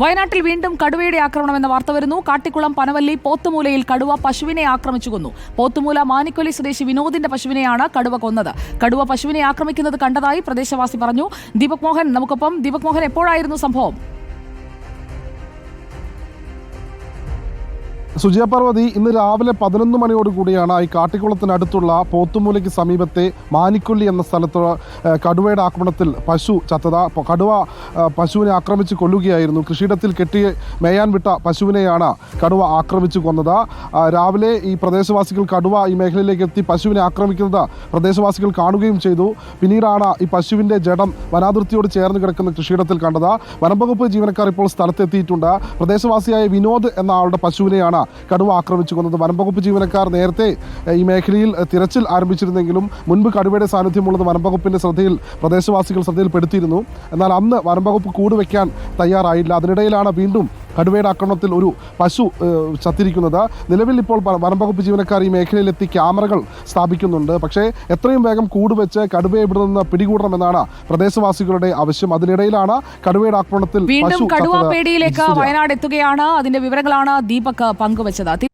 വയനാട്ടിൽ വീണ്ടും കടുവയുടെ ആക്രമണം എന്ന വാർത്ത വരുന്നു. കാട്ടിക്കുളം പനവല്ലി പോത്തുമൂലയിൽ കടുവ പശുവിനെ ആക്രമിച്ചു കൊന്നു. പോത്തുമൂല മാനിക്കൊല്ലി സ്വദേശി വിനോദിന്റെ പശുവിനെയാണ് കടുവ കൊന്നത്. കടുവ പശുവിനെ ആക്രമിക്കുന്നത് കണ്ടതായി പ്രദേശവാസി പറഞ്ഞു. ദീപക് മോഹൻ നമുക്കൊപ്പം. ദീപക് മോഹൻ, എപ്പോഴായിരുന്നു സംഭവം? സുജിയ പാർവതി, ഇന്ന് രാവിലെ 11 മണിയോടുകൂടിയാണ് ഈ കാട്ടിക്കുളത്തിനടുത്തുള്ള പോത്തുമൂലയ്ക്ക് സമീപത്തെ മാനിക്കൊല്ലി എന്ന സ്ഥലത്ത് കടുവയുടെ ആക്രമണത്തിൽ പശു ചത്തത്. കടുവ പശുവിനെ ആക്രമിച്ച് കൊല്ലുകയായിരുന്നു. കൃഷിയിടത്തിൽ കെട്ടി മേയാൻ വിട്ട പശുവിനെയാണ് കടുവ ആക്രമിച്ചു കൊന്നത്. രാവിലെ ഈ പ്രദേശവാസികൾ കടുവ ഈ മേഖലയിലേക്ക് എത്തി പശുവിനെ ആക്രമിക്കുന്നത് പ്രദേശവാസികൾ കാണുകയും ചെയ്തു. പിന്നീടാണ് ഈ പശുവിൻ്റെ ജഡം വനാതിർത്തിയോട് ചേർന്ന് കിടക്കുന്ന കൃഷിയിടത്തിൽ കണ്ടത്. വനംവകുപ്പ് ജീവനക്കാർ ഇപ്പോൾ സ്ഥലത്തെത്തിയിട്ടുണ്ട്. പ്രദേശവാസിയായ വിനോദ് എന്ന ആളുടെ പശുവിനെയാണ് കടുവ ആക്രമിച്ചു കൊന്നത്. വനംവകുപ്പ് ജീവനക്കാർ നേരത്തെ ഈ മേഖലയിൽ തിരച്ചിൽ ആരംഭിച്ചിരുന്നെങ്കിലും മുൻപ് കടുവയുടെ സാന്നിധ്യമുള്ളത് വനംവകുപ്പിന്റെ പ്രദേശവാസികൾ ശ്രദ്ധയിൽപ്പെടുത്തിയിരുന്നു. എന്നാൽ അന്ന് വനംവകുപ്പ് കൂടുവെക്കാൻ തയ്യാറായില്ല. അതിനിടയിലാണ് വീണ്ടും കടുവയുടെ ആക്രമണത്തിൽ ഒരു പശു ചത്തിരിക്കുന്നത്. നിലവിൽ ഇപ്പോൾ വനംവകുപ്പ് ജീവനക്കാർ ഈ മേഖലയിലെത്തി ക്യാമറകൾ സ്ഥാപിക്കുന്നുണ്ട്. പക്ഷേ എത്രയും വേഗം കൂടുവെച്ച് കടുവയെ ഇവിടെ നിന്ന് പിടികൂടണമെന്നാണ് പ്രദേശവാസികളുടെ ആവശ്യം. അതിനിടയിലാണ് കടുവയുടെ ആക്രമണത്തിൽ വീണ്ടും കടുവ പേടിയിലേക്ക് വയനാട് എത്തുകയാണ്. അതിന്റെ വിവരങ്ങളാണ് ദീപക് പങ്കുവച്ചത്.